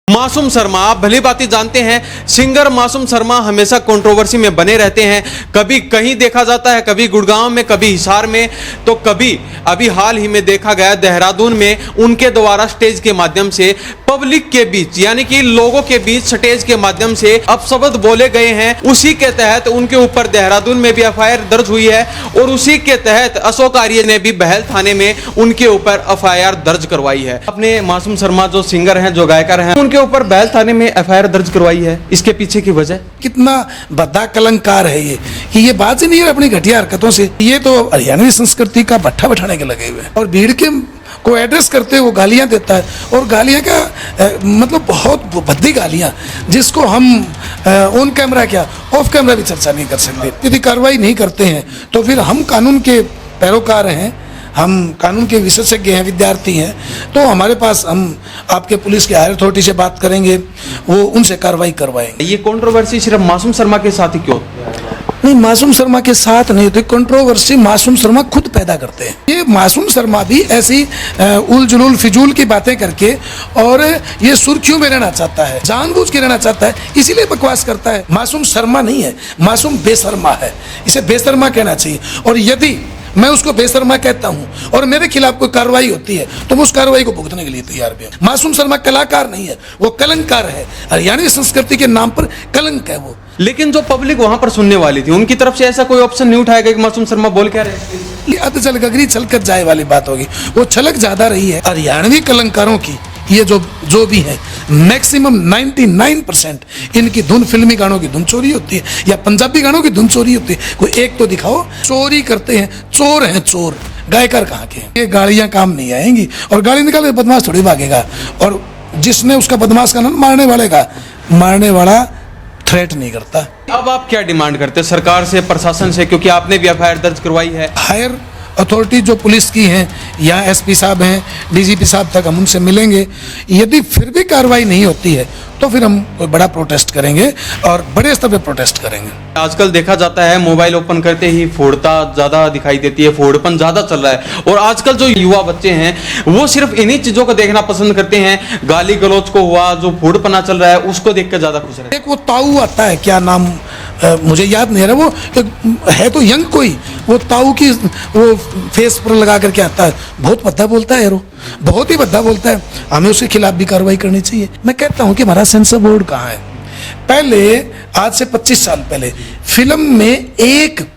मासूम शर्मा, आप भली भांति जानते हैं सिंगर मासूम शर्मा हमेशा कंट्रोवर्सी में बने रहते हैं। कभी कहीं देखा जाता है, कभी गुड़गांव में, कभी हिसार में, तो कभी अभी हाल ही में देखा गया देहरादून में उनके द्वारा स्टेज के माध्यम से पब्लिक के बीच यानी कि लोगों के बीच स्टेज के माध्यम से अपशब्द बोले गए हैं। उसी के तहत उनके ऊपर देहरादून में भी एफआईआर दर्ज हुई है और उसी के तहत अशोक आर्य ने भी बहल थाने में उनके ऊपर एफआईआर दर्ज करवाई है। अपने मासूम शर्मा जो सिंगर हैं, जो गायकर हैं, उनके ऊपर बहल थाने में एफआईआर दर्ज करवाई है। इसके पीछे की वजह कितना बड़ा कलंकार है ये कि ये बात ही नहीं है अपनी घटिया हरकतों से। ये तो हरियाणवी संस्कृति का भट्ठा बैठाने के लगे हुए हैं और भीड़ के को एड्रेस करते हुए वो गालियां देता है और गालियां का मतलब बहुत भद्दी गालियां जिसको हम ऑन कैमरा क्या ऑफ कैमरा भी चर्चा नहीं कर सकते। यदि कार्रवाई नहीं करते हैं तो फिर हम कानून के पैरोकार हैं, हम कानून के विशेषज्ञ हैं, विद्यार्थी हैं, तो हमारे पास हम आपके पुलिस के हायर अथॉरिटी से बात करेंगे, वो उनसे कार्रवाई करवाएंगे। ये कंट्रोवर्सी सिर्फ मासूम शर्मा के साथ ही क्यों? नहीं, मासूम शर्मा के साथ नहीं होती कंट्रोवर्सी, मासूम शर्मा खुद पैदा करते हैं। ये मासूम शर्मा भी ऐसी उलझुल फिजूल की बातें करके और ये सुर्खियों में रहना चाहता है, जानबूझ के रहना चाहता है, इसीलिए बकवास करता है। मासूम शर्मा नहीं है, मासूम बेशर्मा है, इसे बेशर्मा कहना चाहिए। और यदि मैं उसको बेशर्मा कहता हूं और मेरे खिलाफ कोई कार्रवाई होती है तो मैं उस कार्रवाई को भुगतने के लिए तैयार भी हूं। मासूम शर्मा कलाकार नहीं है, वो कलंकार है, हरियाणवी संस्कृति के नाम पर कलंक है वो। लेकिन जो पब्लिक वहां पर सुनने वाली थी उनकी तरफ से ऐसा कोई ऑप्शन नहीं उठाया गया कि मासूम शर्मा बोल क्या रहे? अत चल गगरी छलक जाए वाली बात होगी, वो छलक ज्यादा रही है। हरियाणवी कलंकारों की ये जो भी है मैक्सिमम 99% इनकी धुन फिल्मी गानों की धुन चोरी होती है या पंजाबी गानों की धुन चोरी होती है। कोई एक तो दिखाओ। चोरी करते हैं, चोर हैं चोर, गायकर कहाँ के? ये गाड़ियां काम नहीं आएंगी और गाड़ी निकाल के बदमाश थोड़ी भागेगा। और जिसने उसका बदमाश का नाम मारने वाला थ्रेट नहीं करता। अब आप क्या डिमांड करते हैं सरकार से, प्रशासन से, क्योंकि आपने भी एफआईआर दर्ज करवाई है? हायर अथॉरिटी जो पुलिस की हैं या एसपी साहब हैं, डीजीपी साहब तक हम उनसे मिलेंगे। यदि फिर भी कार्रवाई नहीं होती है तो फिर हम कोई बड़ा प्रोटेस्ट करेंगे और बड़े स्तर पे प्रोटेस्ट करेंगे। आजकल देखा जाता है मोबाइल ओपन करते ही फोड़ता ज्यादा दिखाई देती है, फोड़पन ज्यादा चल रहा है और आजकल जो युवा बच्चे हैं वो सिर्फ इन्हीं चीजों को देखना पसंद करते हैं। गाली गलौज को हुआ, जो फोड़पना चल रहा है उसको देख कर ज्यादा खुश रहते हैं। एक वो ताऊ आता है, क्या नाम मुझे याद नहीं आ रहा, वो है तो यंग कोई, वो ताऊ की वो फेस पर लगा करके आता है, बहुत भद्दा बोलता है यारो, बहुत ही भद्दा बोलता है। हमें उसके खिलाफ भी कार्रवाई करनी चाहिए। मैं कहता हूं कि हमारा सेंसर बोर्ड कहाँ है? पहले आज से 25 साल पहले फिल्म में एक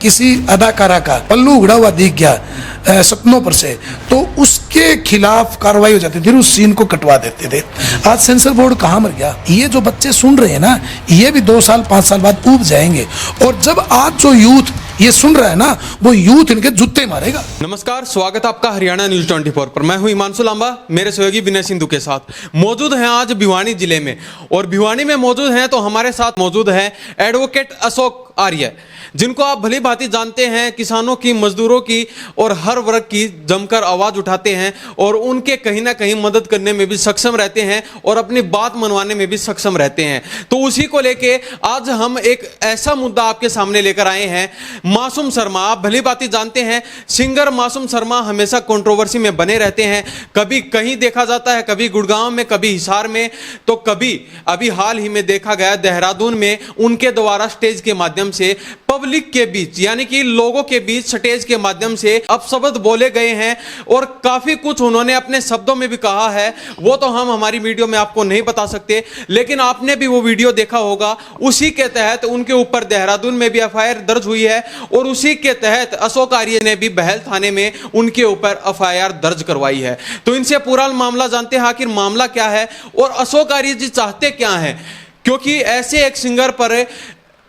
किसी अदाकारा का पल्लू उगड़ा हुआ दिख गया सपनों पर से तो उसके खिलाफ कार्रवाई हो जाती थी, उस सीन को कटवा देते थे। आज सेंसर बोर्ड कहाँ मर गया? ये जो बच्चे सुन रहे हैं ना, ये भी 2 साल 5 साल बाद ऊब जाएंगे और जब आज जो यूथ ये सुन रहा है ना, वो यूथ इनके जूते मारेगा। नमस्कार, स्वागत है आपका हरियाणा न्यूज 24 पर। मैं हूं हिमांशु लांबा, मेरे सहयोगी विनय सिंधु के साथ मौजूद हैं आज भिवानी जिले में। और भिवानी में मौजूद हैं तो हमारे साथ मौजूद हैं एडवोकेट अशोक आर्य, जिनको आप भली भांति जानते हैं, किसानों की, मजदूरों की और हर वर्ग की जमकर आवाज उठाते हैं और उनके कहीं ना कहीं मदद करने में भी सक्षम रहते हैं और अपनी बात मनवाने में भी सक्षम रहते हैं। तो उसी को लेके आज हम एक ऐसा मुद्दा आपके सामने लेकर आए हैं। मासूम शर्मा, आप भली भांति जानते हैं सिंगर मासूम शर्मा हमेशा कंट्रोवर्सी में बने रहते हैं। कभी कहीं देखा जाता है, कभी गुड़गांव में, कभी हिसार में, तो कभी अभी हाल ही में देखा गया देहरादून में उनके द्वारा स्टेज के माध्यम से पब्लिक के बीच यानी कि लोगों के बीच स्टेज के माध्यम से अपशब्द बोले गए हैं और काफी कुछ उन्होंने अपने शब्दों में भी कहा है। वो तो हम हमारी वीडियो में आपको नहीं बता सकते, लेकिन आपने भी वो वीडियो देखा होगा। उसी के तहत उनके ऊपर देहरादून में भी एफआईआर दर्ज हुई है और उसी के तहत अशोक आर्य ने भी बहल थाने में उनके ऊपर एफआईआर दर्ज करवाई है। तो इनसे पूरा मामला जानते हैं, आखिर मामला क्या है और अशोक आर्य जी चाहते क्या हैं, क्योंकि ऐसे एक सिंगर पर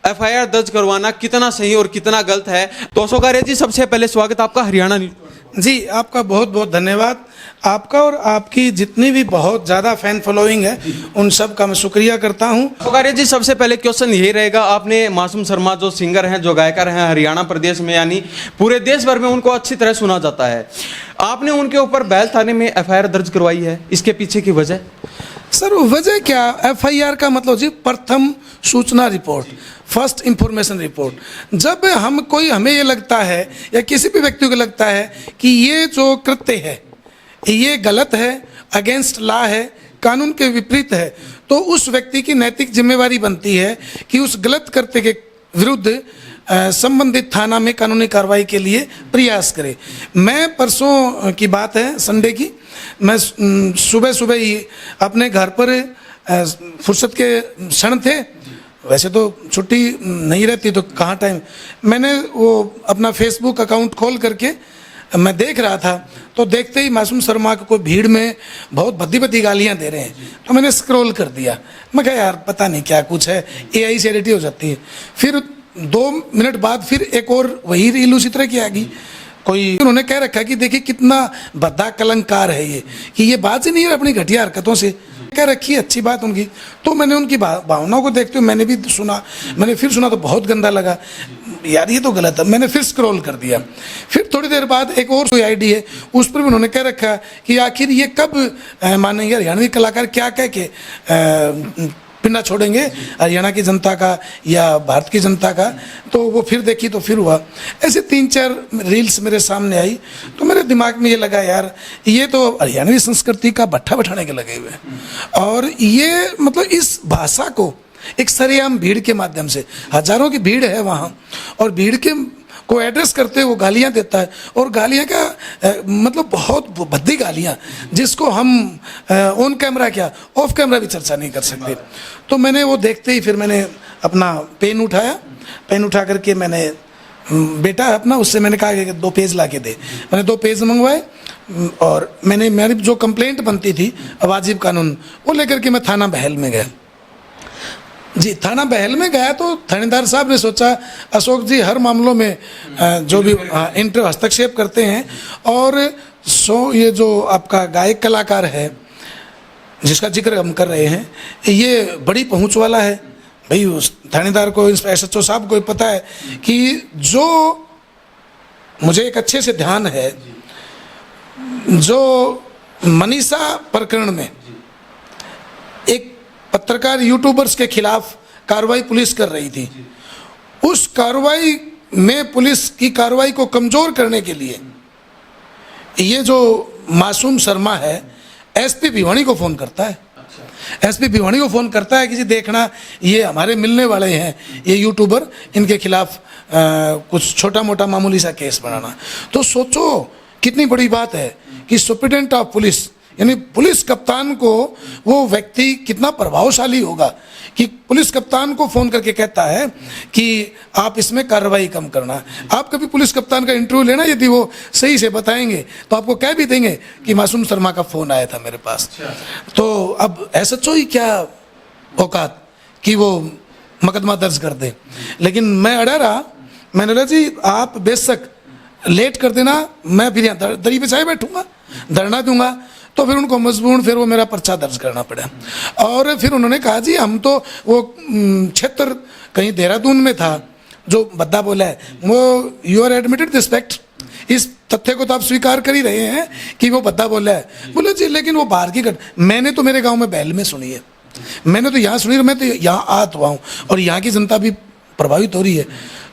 एफआईआर दर्ज करवाना कितना सही और कितना गलत है। तो अशोक आर्य जी, सबसे पहले स्वागत आपका हरियाणा न्यूज। जी, आपका बहुत बहुत धन्यवाद। आपका और आपकी जितनी भी बहुत ज़्यादा फैन फॉलोइंग है उन सब का मैं शुक्रिया करता हूं। अशोक आर्य जी, सबसे पहले क्वेश्चन यही रहेगा, आपने मासूम शर्मा जो सिंगर हैं, जो गायकर हैं हरियाणा प्रदेश में यानी पूरे देश भर में उनको अच्छी तरह सुना जाता है, आपने उनके ऊपर बहल थाने में एफआईआर दर्ज करवाई है, इसके पीछे की वजह? सर, वजह क्या? एफआईआर का मतलब जी प्रथम सूचना रिपोर्ट, फर्स्ट इंफॉर्मेशन रिपोर्ट। जब हमें ये लगता है या किसी भी व्यक्ति को लगता है कि ये जो कृत्य है ये गलत है, अगेंस्ट लॉ है, कानून के विपरीत है तो उस व्यक्ति की नैतिक जिम्मेवारी बनती है कि उस गलत कृत्य के विरुद्ध संबंधित थाना में कानूनी कार्रवाई के लिए प्रयास करे। मैं परसों की बात है, संडे की, मैं सुबह सुबह ही अपने घर पर फुर्सत के क्षण थे, वैसे तो छुट्टी नहीं रहती तो कहाँ टाइम, मैंने वो अपना फेसबुक अकाउंट खोल करके मैं देख रहा था तो देखते ही मासूम शर्मा को भीड़ में बहुत भद्दी भद्दी गालियां दे रहे हैं, तो मैंने स्क्रॉल कर दिया। मैं कहा यार पता नहीं क्या कुछ है, AI से एडिट हो जाती है। फिर 2 मिनट बाद फिर एक और वही रील उसी तरह की आ गई। कोई उन्होंने कह रखा कि देखिए कितना भद्दा कलंकार है ये, कि ये बात ही नहीं है अपनी घटिया हरकतों से कह रखी है, अच्छी बात उनकी। तो मैंने उनकी भावनाओं को देखते हुए मैंने भी सुना, मैंने फिर सुना तो बहुत गंदा लगा, यार ये तो गलत है। मैंने फिर स्क्रॉल कर दिया। फिर थोड़ी देर बाद एक और कोई आईडी है, उस पर भी उन्होंने कह रखा कि आखिर ये कब मानेंगे हरियाणवी कलाकार क्या कह के पिंडा छोड़ेंगे हरियाणा की जनता का या भारत की जनता का। तो वो फिर देखी तो फिर हुआ। ऐसे 3-4 रील्स मेरे सामने आई तो मेरे दिमाग में ये लगा यार ये तो हरियाणवी संस्कृति का भट्ठा बैठाने के लगे हुए हैं। और ये मतलब इस भाषा को एक सरेआम भीड़ के माध्यम से, हजारों की भीड़ है वहाँ, और भीड़ के को एड्रेस करते हुए वो गालियाँ देता है। और गालियाँ का मतलब बहुत भद्दी गालियाँ, जिसको हम ऑन कैमरा क्या ऑफ कैमरा भी चर्चा नहीं कर सकते। तो मैंने वो देखते ही फिर मैंने अपना पेन उठाया, पेन उठा करके मैंने बेटा अपना उससे मैंने कहा कि 2 पेज ला के दे। मैंने 2 पेज मंगवाए और मैंने मेरी जो कंप्लेंट बनती थी वाजिब कानून वो लेकर के मैं थाना बहल में गया। जी थाना बहल में गया तो थानेदार साहब ने सोचा अशोक जी हर मामलों में जो भी इंटर हस्तक्षेप करते हैं, और ये जो आपका गायक कलाकार है जिसका जिक्र हम कर रहे हैं ये बड़ी पहुंच वाला है। भाई उस थानेदार को SHO साहब को पता है कि जो मुझे एक अच्छे से ध्यान है, जो मनीषा प्रकरण में एक पत्रकार यूट्यूबर्स के खिलाफ कार्रवाई पुलिस कर रही थी, उस कार्रवाई में पुलिस की कार्रवाई को कमजोर करने के लिए ये जो मासूम शर्मा है SP भिवानी को फ़ोन करता है। SP भिवानी को फ़ोन करता है कि जी देखना ये हमारे मिलने वाले हैं ये यूट्यूबर, इनके खिलाफ कुछ छोटा मोटा मामूली सा केस बनाना। तो सोचो कितनी बड़ी बात है कि सुप्रिटेंडेंट ऑफ पुलिस यानी पुलिस कप्तान को वो व्यक्ति कितना प्रभावशाली होगा कि पुलिस कप्तान को फ़ोन करके कहता है कि आप इसमें कार्रवाई कम करना। आप कभी पुलिस कप्तान का इंटरव्यू लेना, यदि वो सही से बताएंगे तो आपको कह भी देंगे कि मासूम शर्मा का फ़ोन आया था मेरे पास। तो अब SHO ही क्या औकात कि वो मुकदमा दर्ज कर दे। लेकिन मैं अड़ा रहा, मैंने बोला जी आप बेशक लेट कर देना, मैं फिर यहाँ दरी पे चाहे बैठूंगा, धरना दूंगा। तो फिर उनको मजबूरन फिर वो मेरा पर्चा दर्ज करना पड़ा। और फिर उन्होंने कहा जी हम तो वो क्षेत्र कहीं देहरादून में था जो बद्दा बोला है, वो you are admitted this fact, इस तथ्य को तो आप स्वीकार कर ही रहे हैं कि वो बद्दा बोला है। बोले जी लेकिन वो बाहर की मैंने तो मेरे गाँव में बहल में सुनी है, मैंने तो यहाँ सुनी, मैं तो यहाँ आ तो हूँ और यहाँ की जनता भी प्रभावित हो रही है।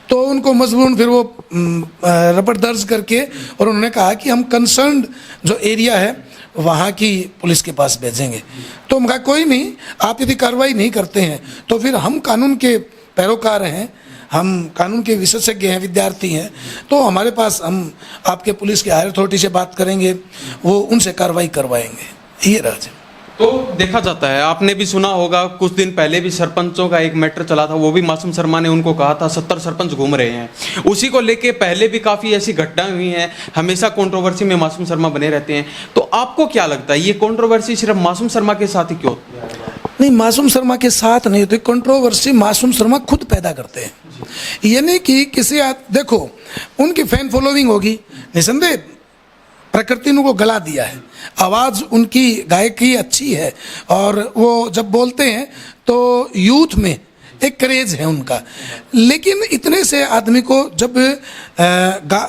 तो उनको मजबूरन फिर वो रिपोर्ट दर्ज करके और उन्होंने कहा कि हम कंसर्न्ड जो एरिया है वहाँ की पुलिस के पास भेजेंगे। तो हम कहा कोई नहीं, आप यदि कार्रवाई नहीं करते हैं तो फिर हम कानून के पैरोकार हैं, हम कानून के विशेषज्ञ हैं, विद्यार्थी हैं, तो हमारे पास हम आपके पुलिस के हायर अथॉरिटी से बात करेंगे, वो उनसे कार्रवाई करवाएंगे। ये राज। तो देखा जाता है, आपने भी सुना होगा कुछ दिन पहले भी सरपंचों का एक मैटर चला था, वो भी मासूम शर्मा ने उनको कहा था 70 सरपंच घूम रहे हैं। उसी को लेके पहले भी काफ़ी ऐसी घटनाएं हुई हैं, हमेशा कंट्रोवर्सी में मासूम शर्मा बने रहते हैं। तो आपको क्या लगता है ये कंट्रोवर्सी सिर्फ मासूम शर्मा के साथ ही क्यों? नहीं, मासूम शर्मा के साथ नहीं होती कंट्रोवर्सी, मासूम शर्मा खुद पैदा करते हैं। यानी कि किसी देखो उनकी फैन फॉलोइंग होगी, निसंदेह प्रकृति ने उनको गला दिया है, आवाज़ उनकी गायकी अच्छी है और वो जब बोलते हैं तो यूथ में एक क्रेज है उनका। लेकिन इतने से आदमी को जब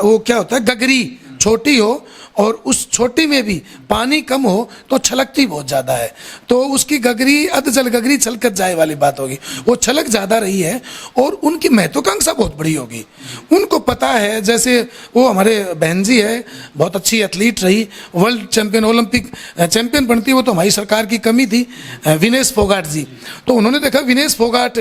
वो क्या होता है गगरी छोटी हो और उस छोटी में भी पानी कम हो तो छलकती बहुत ज़्यादा है, तो उसकी गगरी अध जल गगरी छलकत जाए वाली बात होगी। वो छलक ज़्यादा रही है और उनकी महत्वाकांक्षा बहुत बड़ी होगी। उनको पता है, जैसे वो हमारे बहन जी है, बहुत अच्छी एथलीट रही, वर्ल्ड चैंपियन, ओलंपिक चैंपियन बनती, वो तो हमारी सरकार की कमी थी, विनेश फोगाट जी। तो उन्होंने देखा विनेश फोगाट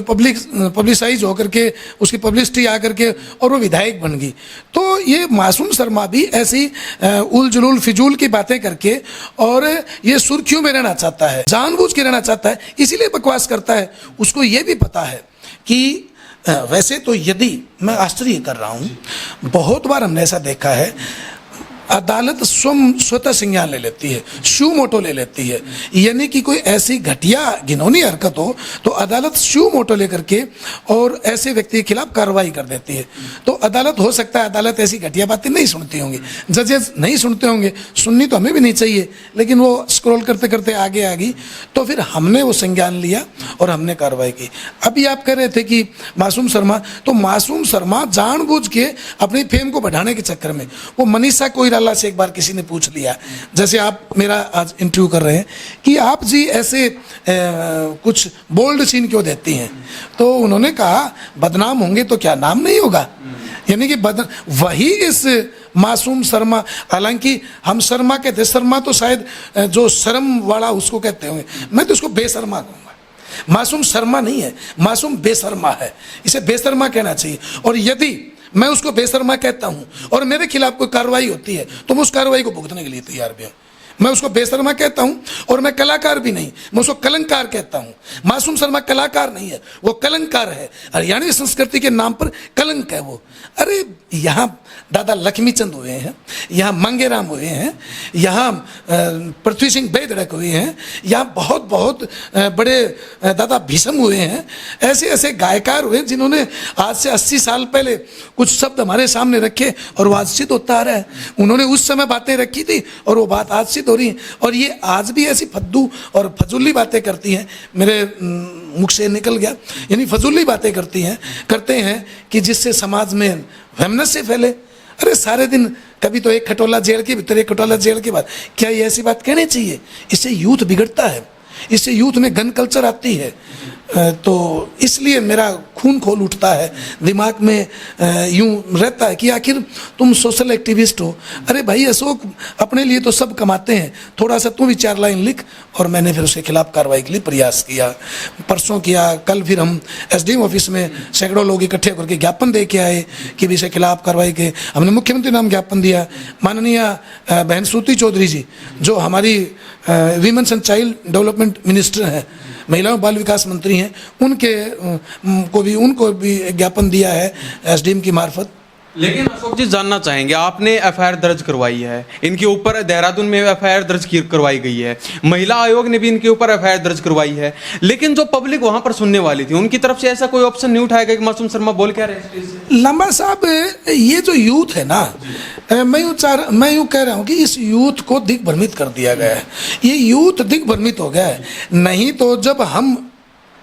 पब्लिसाइज होकर के, उसकी पब्लिसिटी आकर के, और वो विधायक बन गई। तो ये मासूम शर्मा भी ऐसी उल जुलूल फिजूल की बातें करके और ये सुर्खियों में रहना चाहता है, जानबूझ के रहना चाहता है, इसीलिए बकवास करता है। उसको ये भी पता है कि वैसे तो यदि मैं आश्चर्य कर रहा हूँ, बहुत बार हमने ऐसा देखा है, अदालत स्वतः संज्ञान ले लेती है, शू मोटो ले लेती है, यानी कि कोई ऐसी घटिया घिनौनी हरकत हो तो अदालत शू मोटो लेकर के और ऐसे व्यक्ति के खिलाफ कार्रवाई कर देती है। तो अदालत, हो सकता है अदालत ऐसी घटिया बातें नहीं सुनती होंगी, जजेस नहीं सुनते होंगे, सुननी तो हमें भी नहीं चाहिए, लेकिन वो स्क्रॉल करते करते आगे आ गई, तो फिर हमने वो संज्ञान लिया और हमने कार्रवाई की। अभी आप कह रहे थे कि मासूम शर्मा, तो मासूम शर्मा जानबूझ के अपनी फेम को बढ़ाने के चक्कर में, वो मनीषा कोइराला से एक बार किसी ने पूछ लिया, जैसे आप मेरा आज इंटरव्यू कर रहे हैं, कि आप जी ऐसे कुछ बोल्ड सीन क्यों देती हैं, तो उन्होंने कहा बदनाम होंगे तो क्या नाम नहीं होगा, यानी कि वही इस मासूम शर्मा, हालांकि हम शर्मा कहते, शर्मा तो शायद जो शर्म वाला उसको कहते होंगे, मैं तो उसको बेशर्मा कहूँगा। मासूम शर्मा नहीं है, मासूम बेशर्मा है, इसे बेशर्मा कहना चाहिए। और यदि मैं उसको बेशर्मा कहता हूं और मेरे खिलाफ कोई कार्रवाई होती है तो मैं उस कार्रवाई को भुगतने के लिए तैयार भी हूं। मैं उसको बेशर्मा कहता हूं और मैं कलाकार भी नहीं, मैं उसको कलंकार कहता हूं। मासूम शर्मा कलाकार नहीं है, वो कलंकार है, हरियाणवी संस्कृति के नाम पर कलंक है वो। अरे यहाँ दादा लक्ष्मीचंद हुए हैं, यहाँ मंगेराम हुए हैं, यहाँ पृथ्वी सिंह बेदड़क हुए हैं, यहाँ बहुत बहुत बड़े दादा भीष्म हुए हैं, ऐसे ऐसे गायकार हुए जिन्होंने आज से 80 साल पहले कुछ शब्द हमारे सामने रखे और वो आज सिद्ध होता आ रहा है। उन्होंने उस समय बातें रखी थी और वो बात आज सिद्ध हो रही है, और ये आज भी ऐसी फद्दू और फजूली बातें करती हैं, मेरे मुख से निकल गया, यानी फजूली बातें करते हैं कि जिससे समाज में वैमनस्य फैले। अरे सारे दिन कभी तो एक खटोला जेल के भीतर, एक खटोला जेल के बाद, क्या ये ऐसी बात कहनी चाहिए? इससे यूथ बिगड़ता है, इससे यूथ में गन कल्चर आती है। तो इसलिए मेरा खून खोल उठता है, दिमाग में यूं रहता है कि आखिर तुम सोशल एक्टिविस्ट हो। अरे भाई अशोक, अपने लिए तो सब कमाते हैं, थोड़ा सा तू भी 4 लाइन लिख। और मैंने फिर उसके खिलाफ कार्रवाई के लिए प्रयास किया, परसों किया, कल फिर हम एसडीएम ऑफिस में सैकड़ों लोग इकट्ठे करके ज्ञापन दे के आए कि भी इसके खिलाफ कार्रवाई के। हमने मुख्यमंत्री नाम ज्ञापन दिया, माननीय बहन श्रुति चौधरी जी जो हमारी women's and child development minister हैं, महिला बाल विकास मंत्री हैं, उनको भी ज्ञापन दिया है एसडीएम की मार्फत। लेकिन अशोक जी जानना चाहेंगे, आपने एफआईआर दर्ज करवाई है इनके ऊपर, देहरादून में एफआईआर दर्ज करवाई गई है, महिला आयोग ने भी इनके ऊपर एफआईआर दर्ज करवाई है, लेकिन जो पब्लिक वहां पर सुनने वाली थी उनकी तरफ से ऐसा कोई ऑप्शन नहीं उठाया गया कि मासूम शर्मा बोल क्या रहे हैं? लांबा साहब, ये जो यूथ है ना, मैं यूं कह रहा हूं कि इस यूथ को दिग्भ्रमित कर दिया गया है। ये यूथ दिग्भ्रमित हो गया है। नहीं तो जब हम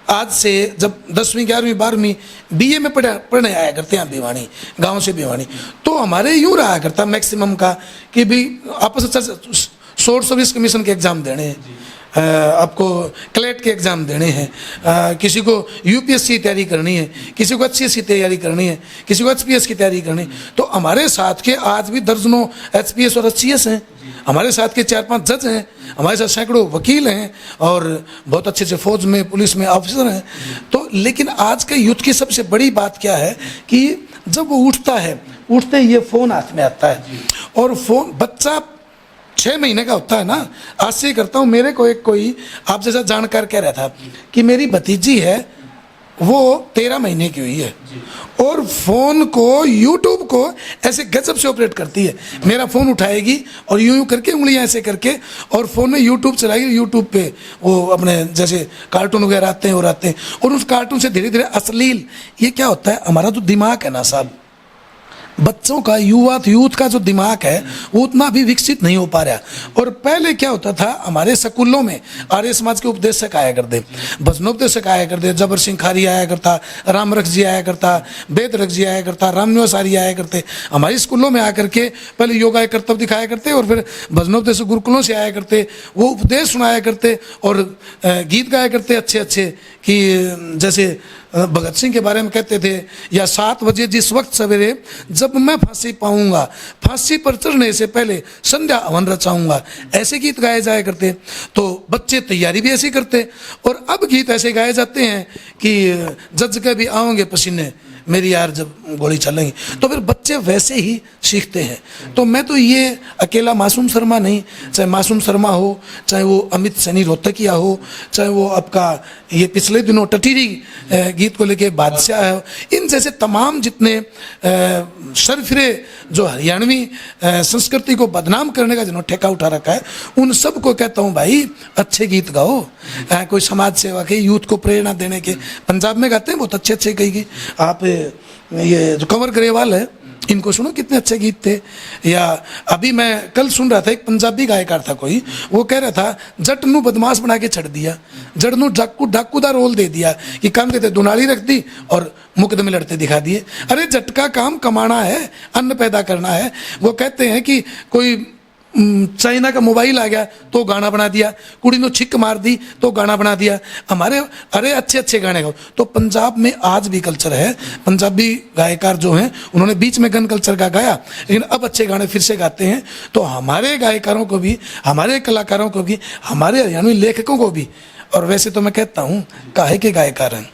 आज से जब 10वीं 11वीं 12वीं बीए में पढ़ने आया करते हैं भिवानी, गांव से भिवानी, तो हमारे यूं रहा करता मैक्सिमम का कि भी आपस में शॉर्ट सर्विस कमीशन के एग्ज़ाम देने हैं, आपको क्लेट के एग्ज़ाम देने हैं, किसी को यूपीएससी की तैयारी करनी है, किसी को अच्छी तैयारी करनी है, किसी को एचपीएस की तैयारी करनी है। तो हमारे साथ के आज भी दर्जनों एचपीएस और एचसीएस हैं, हमारे साथ के 4-5 जज हैं, हमारे साथ सैकड़ों वकील हैं और बहुत अच्छे से फौज में, पुलिस में ऑफिसर हैं। तो लेकिन आज के यूथ की सबसे बड़ी बात क्या है कि जब वो उठता है, उठते ही ये फ़ोन हाथ में आता है, और फ़ोन, बच्चा 6 महीने का होता है ना, आज से ही करता हूँ। मेरे को एक कोई आप जैसा जानकार कह रहा था कि मेरी भतीजी है, वो 13 महीने की हुई है और फ़ोन को, यूट्यूब को ऐसे गजब से ऑपरेट करती है। मेरा फ़ोन उठाएगी और यूं करके उंगलियां ऐसे करके और फ़ोन में यूट्यूब चलाएगी, यूट्यूब पे वो अपने जैसे कार्टून वगैरह आते हैं और उस कार्टून से धीरे धीरे अश्लील, ये क्या होता है, हमारा जो दिमाग है ना साहब, बच्चों का यूथ का जो दिमाग है वो उतना भी विकसित नहीं हो पा रहा। और पहले क्या होता था, हमारे स्कूलों में आर्य समाज के उपदेशक आया करते, भजनोपदेशक आया करते, जबर सिंह खारी आया करता, रामरख जी आया करता, वेदरख जी आया करता, रामनिवास आर्य आया करते। हमारे स्कूलों में आकर के पहले योगा कर्तव्य दिखाया करते और फिर भजनोपदेशक गुरुकुलों से आया करते, वो उपदेश सुनाया करते और गीत गाया करते अच्छे अच्छे, कि जैसे भगत सिंह के बारे में कहते थे, या 7 बजे जिस वक्त सवेरे जब मैं फांसी पाऊंगा, फांसी पर चढ़ने से पहले संध्या हवन रचाऊंगा, ऐसे गीत गाए जाया करते। तो बच्चे तैयारी भी ऐसी करते। और अब गीत ऐसे गाए जाते हैं कि जज के भी आओगे पसीने मेरी यार जब गोली चलेंगी, तो फिर बच्चे वैसे ही सीखते हैं। तो मैं तो ये अकेला मासूम शर्मा नहीं, चाहे मासूम शर्मा हो, चाहे वो अमित सैनी रोहतकिया हो, चाहे वो आपका ये पिछले दिनों टटीरी गीत को लेके बादशाह है, इन जैसे तमाम जितने सरफिरे जो हरियाणवी संस्कृति को बदनाम करने का जिन्होंने ठेका उठा रखा है, उन सबको कहता हूँ भाई अच्छे गीत गाओ, कोई समाज सेवा के, यूथ को प्रेरणा देने के। पंजाब में गाते हैं बहुत अच्छे अच्छे कई गीत। आप ये जो कंवर ग्रेवाल है, इनको सुनो कितने अच्छे गीत थे। या अभी मैं कल सुन रहा था, एक पंजाबी गायकार था कोई, वो कह रहा था जट नू बदमाश बना के छड़ दिया, जट नू डाकू दा रोल दे दिया, कि काम देते दुनाली रख दी और मुकदमे लड़ते दिखा दिए। अरे जट का काम कमाना है, अन्न पैदा करना है। वो कहते हैं कि कोई चाइना का मोबाइल आ गया तो गाना बना दिया, कुड़ी ने छिक मार दी तो गाना बना दिया। हमारे अरे अच्छे अच्छे गाने गाओ। तो पंजाब में आज भी कल्चर है, पंजाबी गायकार जो हैं उन्होंने बीच में गन कल्चर का गाया, लेकिन अब अच्छे गाने फिर से गाते हैं। तो हमारे गायकारों को भी, हमारे कलाकारों को भी, हमारे हरियाणवी लेखकों को भी, और वैसे तो मैं कहता हूँ काहे के गायकार हैं,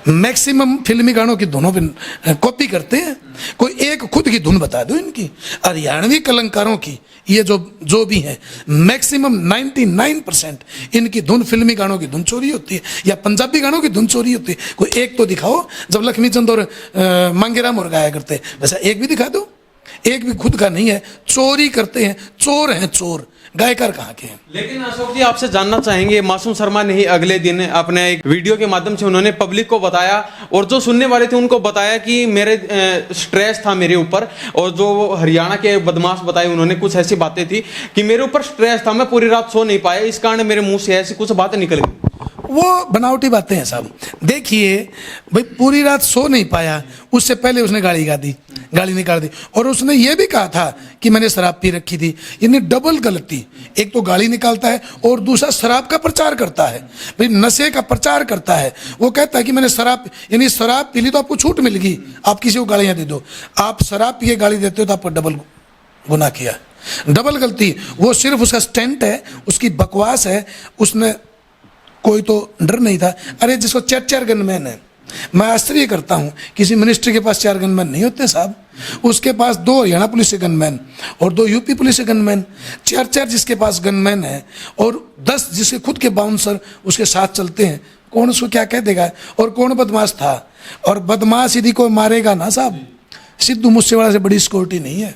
मैक्सिमम फिल्मी गानों की धुनों पे कॉपी करते हैं। कोई एक खुद की धुन बता दो इनकी, हरियाणवी कलाकारों की, ये जो भी है मैक्सिमम 99% इनकी धुन फिल्मी गानों की धुन चोरी होती है, या पंजाबी गानों की धुन चोरी होती है। कोई एक तो दिखाओ, जब लक्ष्मीचंद और मांगेराम और गाया करते, वैसा एक भी दिखा दो। एक भी खुद का नहीं है, चोरी करते हैं, चोर हैं चोर, गायकार कहाँ के हैं। लेकिन अशोक जी आपसे जानना चाहेंगे, मासूम शर्मा ने ही अगले दिन अपने एक वीडियो के माध्यम से उन्होंने पब्लिक को बताया और जो सुनने वाले थे उनको बताया कि मेरे स्ट्रेस था मेरे ऊपर, और जो हरियाणा के बदमाश बताए उन्होंने कुछ ऐसी बातें थी कि मेरे ऊपर स्ट्रेस था, मैं पूरी रात सो नहीं पाया, इस कारण मेरे मुंह से ऐसी कुछ बातें निकल गई। वो बनावटी बातें हैं साहब। देखिए भाई, पूरी रात सो नहीं पाया, उससे पहले उसने गाली निकाल दी, और उसने ये भी कहा था कि मैंने शराब पी रखी थी। यानी डबल गलती, एक तो गाली निकालता है और दूसरा शराब का प्रचार करता है, भाई नशे का प्रचार करता है। वो कहता है कि मैंने शराब, यानी शराब पी ली तो आपको छूट मिल गई, आप किसी को गालियां दे दो। आप शराब पिए गाली देते हो तो आपको डबल गुनाह किया, डबल गलती। वो सिर्फ उसका स्टैंड है, उसकी बकवास है, उसने कोई तो डर नहीं था। अरे जिसको 4 गनमैन है, मैं आश्चर्य करता हूँ, किसी मिनिस्टर के पास 4 गनमैन नहीं होते साहब। उसके पास 2 हरियाणा पुलिस के गनमैन और 2 यूपी पुलिस के गनमैन, 4 जिसके पास गनमैन है और 10 जिसके खुद के बाउंसर उसके साथ चलते हैं। कौन उसको क्या कह देगा? और कौन बदमाश था? और बदमाश यदि कोई मारेगा ना साहब, सिद्धू मूसेवाला से बड़ी सिक्योरिटी नहीं है,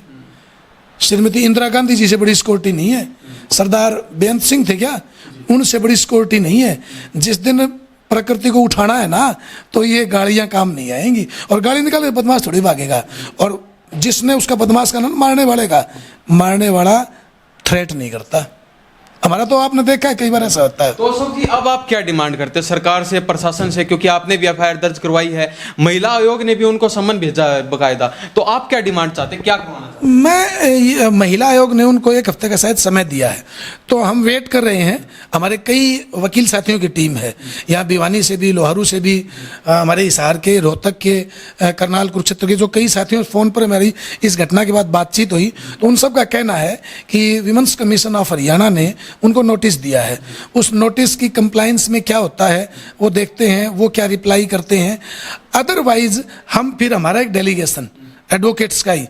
श्रीमती इंदिरा गांधी जी से बड़ी सिक्योरिटी नहीं है, सरदार बेअंत सिंह थे क्या, उनसे बड़ी सिक्योरिटी नहीं है। जिस दिन प्रकृति को उठाना है ना, तो ये गाड़ियां काम नहीं आएंगी, और गाड़ी निकाल के बदमाश थोड़ी भागेगा। और जिसने उसका बदमाश का नाम मारने वाला थ्रेट नहीं करता। हमारा तो आपने देखा है कई बार ऐसा होता है। तो अशोक जी अब आप क्या डिमांड करते हैं सरकार से, प्रशासन से, क्योंकि आपने भी एफआईआर दर्ज करवाई है, महिला आयोग ने भी उनको सम्मन भेजा है बकायदा, तो आप क्या डिमांड चाहते हैं, क्या करवाना चाहते हैं? मैं महिला आयोग ने उनको 1 हफ्ते का शायद समय दिया है, तो हम वेट कर रहे हैं। हमारे कई वकील साथियों की टीम है, यहाँ भिवानी से भी, लोहारू से भी, हमारे हिसार के, रोहतक के, करनाल, कुरुक्षेत्र के जो कई साथियों फ़ोन पर हमारी इस घटना के बाद बातचीत हुई, तो उन सब का कहना है कि विमेंस कमीशन ऑफ हरियाणा ने उनको नोटिस दिया है। उस नोटिस की कंप्लायंस में क्या होता है वो देखते हैं, वो क्या रिप्लाई करते हैं। अदरवाइज हम फिर हमारा एक डेलीगेशन एडवोकेट्स का ही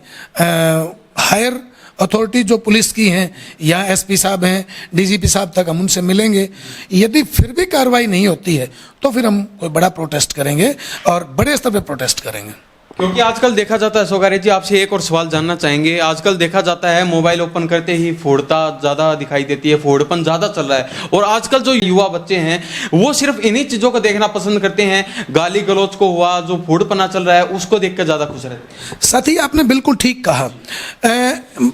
हायर अथॉरिटी जो पुलिस की हैं या एसपी साहब हैं, डीजीपी साहब तक हम उनसे मिलेंगे। यदि फिर भी कार्रवाई नहीं होती है तो फिर हम कोई बड़ा प्रोटेस्ट करेंगे और बड़े स्तर पे प्रोटेस्ट करेंगे। क्योंकि आजकल देखा जाता है सोगारे जी, आपसे एक और सवाल जानना चाहेंगे। आजकल देखा जाता है मोबाइल ओपन करते ही फोड़ता ज़्यादा दिखाई देती है, फोड़पन ज़्यादा चल रहा है, और आजकल जो युवा बच्चे हैं वो सिर्फ इन्हीं चीज़ों को देखना पसंद करते हैं। गाली गलौज को हुआ, जो फोड़पना चल रहा है उसको देख कर ज़्यादा खुश रहते हैं। साथी आपने बिल्कुल ठीक कहा।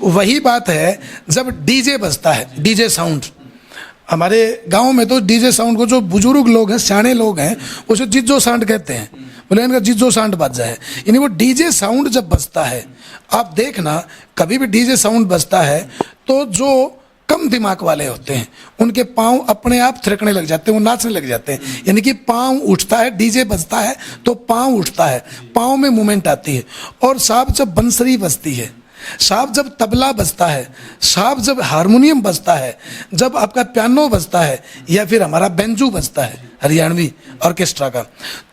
वही बात है जब डीजे बजता है, डीजे साउंड, हमारे गांव में तो डीजे साउंड को जो बुजुर्ग लोग हैं, सियाने लोग हैं, उसे जिज्जो साउंड कहते हैं। बोले इनका जिज्जो साउंड बज जाए, यानी वो डीजे साउंड जब बजता है, आप देखना कभी भी डीजे साउंड बजता है तो जो कम दिमाग वाले होते हैं उनके पाँव अपने आप थिरकने लग जाते हैं, वो नाचने लग जाते हैं। यानी कि पाँव उठता है, डीजे बजता है तो पाँव उठता है, पाँव में मूवमेंट आती है। और साहब जब बंसरी बजती है, साहब जब तबला बजता है, साहब जब हारमोनियम बजता है, जब आपका पियानो बजता है या फिर हमारा बेंजू बजता है हरियाणवी ऑर्केस्ट्रा का,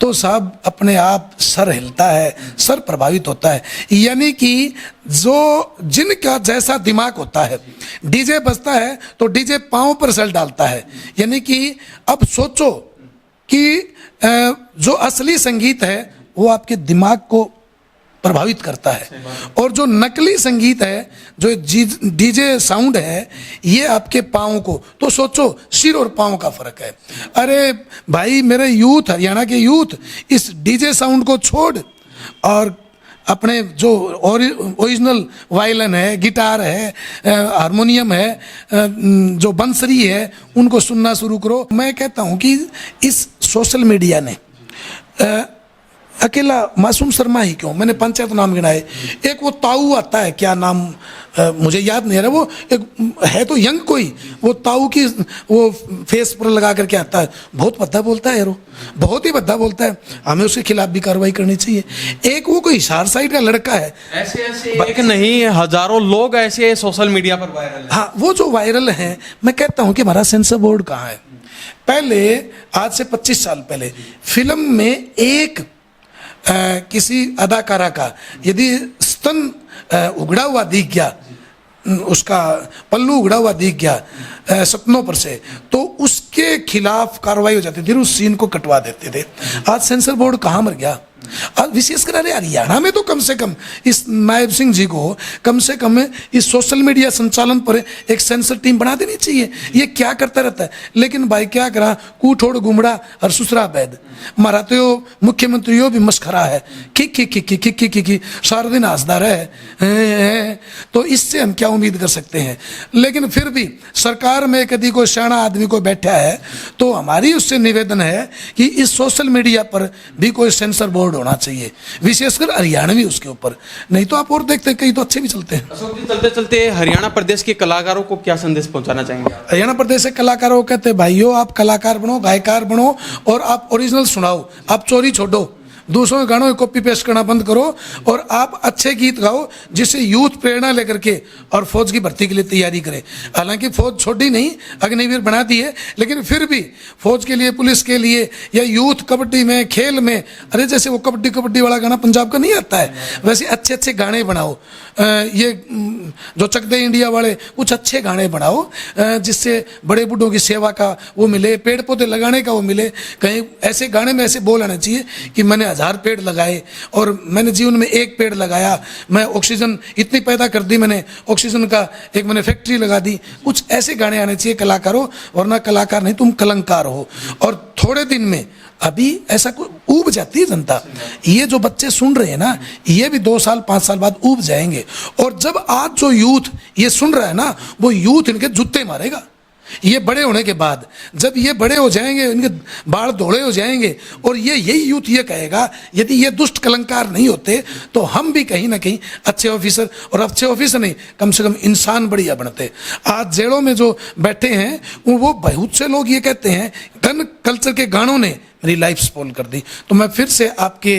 तो साहब अपने आप सर हिलता है, सर प्रभावित होता है। यानी कि जो जिनका जैसा दिमाग होता है, डीजे बजता है तो डीजे पाँव पर सर डालता है। यानी कि अब सोचो कि जो असली संगीत है वो आपके दिमाग को प्रभावित करता है, और जो नकली संगीत है, जो डीजे साउंड है, ये आपके पाँव को, तो सोचो सिर और पाँव का फर्क है। अरे भाई मेरे यूथ, हरियाणा के यूथ, इस डीजे साउंड को छोड़ और अपने जो ओरिजिनल वायलिन है, गिटार है, हारमोनियम है, जो बंसरी है, उनको सुनना शुरू करो। मैं कहता हूँ कि इस सोशल मीडिया ने अकेला मासूम शर्मा ही क्यों, मैंने पंचायत नाम गिनाए, एक वो ताऊ आता है, क्या नाम मुझे याद नहीं आ रहा, वो एक है तो यंग कोई, वो ताऊ की वो फेस पर लगा करके आता है, बहुत भद्दा बोलता है यार, वो बहुत ही भद्दा बोलता है, हमें उसके खिलाफ भी कार्रवाई करनी चाहिए। एक वो कोई हिसार साइड का लड़का है, ऐसे एक नहीं हजारों लोग ऐसे सोशल मीडिया पर वायरल हैं। हाँ, वो जो वायरल हैं, मैं कहता हूँ कि हमारा सेंसर बोर्ड कहाँ है। पहले आज से 25 साल पहले फिल्म में एक किसी अदाकारा का यदि स्तन उगड़ा हुआ दिख गया, उसका पल्लू उगड़ा हुआ दिख गया सपनों पर से, तो उसके खिलाफ कार्रवाई हो जाती थी, उस सीन को कटवा देते थे। आज सेंसर बोर्ड कहाँ मर गया। और विशेषकर अरे हरियाणा में तो कम से कम इस नायब सिंह जी को कम से कम इस सोशल मीडिया संचालन पर एक सेंसर टीम बना देनी चाहिए। ये क्या करता रहता है, लेकिन भाई क्या करा, कूठोड़ घुमड़ा और सुसरा बैद, मारा तो मुख्यमंत्रियों भी मस्खरा है, खिक सारा दिन हंसदा रहे, तो इससे हम क्या उम्मीद कर सकते हैं। लेकिन फिर भी सरकार में कभी कोई सियाना आदमी को बैठा है तो हमारी उससे निवेदन है कि इस सोशल मीडिया पर भी कोई सेंसर बोर्ड होना चाहिए, विशेषकर हरियाणवी उसके ऊपर। नहीं तो आप और देखते हैं कई तो अच्छे भी चलते हैं। अशोक जी, चलते चलते हरियाणा प्रदेश के कलाकारों को क्या संदेश पहुंचाना चाहेंगे? हरियाणा प्रदेश के कलाकारों को कहते हैं भाइयों, आप कलाकार बनो, गायकार बनो, और आप ओरिजिनल सुनाओ, आप चोरी छोड़ो, दूसरों के गानों में कॉपी पेस्ट करना बंद करो, और आप अच्छे गीत गाओ जिससे यूथ प्रेरणा लेकर के और फौज की भर्ती के लिए तैयारी करे। हालांकि फौज छोड़ी नहीं, अग्निवीर बना दी है, लेकिन फिर भी फौज के लिए, पुलिस के लिए, या यूथ कबड्डी में, खेल में, अरे जैसे वो कबड्डी वाला गाना पंजाब का नहीं आता है, वैसे अच्छे अच्छे गाने बनाओ। ये जो चक दे इंडिया वाले कुछ अच्छे गाने बनाओ जिससे बड़े बूढ़ों की सेवा का वो मिले, पेड़ पौधे लगाने का वो मिले। कहीं ऐसे गाने में ऐसे बोल आना चाहिए कि मैंने 1000 पेड़ लगाए और मैंने जीवन में 1 पेड़ लगाया, मैं ऑक्सीजन इतनी पैदा कर दी, मैंने ऑक्सीजन का एक मैंने फैक्ट्री लगा दी। कुछ ऐसे गाने आने चाहिए कलाकारों, वरना कलाकार नहीं, तुम कलंकार हो। और थोड़े दिन में अभी ऐसा ऊब जाती है जनता। ये जो बच्चे सुन रहे हैं ना, ये भी 2 साल 5 साल बाद ऊब जाएंगे। और जब आज जो यूथ ये सुन रहा है ना, वो यूथ इनके जूते मारेगा। ये बड़े होने के बाद जब ये बड़े हो जाएंगे, इनके बाल धोड़े हो जाएंगे, और ये यही यूथ ये कहेगा यदि ये दुष्ट कलंकार नहीं होते तो हम भी कहीं ना कहीं अच्छे ऑफिसर, और अच्छे ऑफिसर नहीं, कम से कम इंसान बढ़िया बनते। आज जेलों में जो बैठे हैं वो बहुत से लोग ये कहते हैं गन कल्चर के गानों ने मेरी लाइफ स्पॉइल कर दी। तो मैं फिर से आपके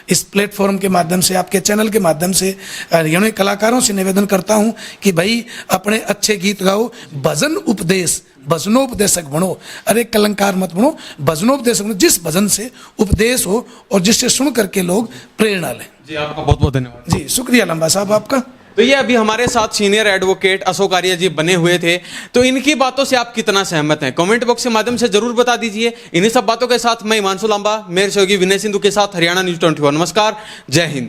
इस प्लेटफॉर्म के माध्यम से, आपके चैनल के माध्यम से हरियाणवी कलाकारों से निवेदन करता हूं कि भाई अपने अच्छे गीत गाओ, भजन उपदेश, भजनोपदेशक बनो। अरे कलंकार मत बनो, भजनोपदेशक बनो, जिस भजन से उपदेश हो और जिससे सुन करके लोग प्रेरणा लें। जी आपका बहुत बहुत धन्यवाद। जी शुक्रिया लंबा साहब आपका। तो ये अभी हमारे साथ सीनियर एडवोकेट अशोक आर्य जी बने हुए थे, तो इनकी बातों से आप कितना सहमत हैं कमेंट बॉक्स के माध्यम से जरूर बता दीजिए। इन्हीं सब बातों के साथ मैं हिमांशु लांबा, मेरे सहयोगी विनय सिंधु के साथ हरियाणा न्यूज़ 24। नमस्कार, जय हिंद।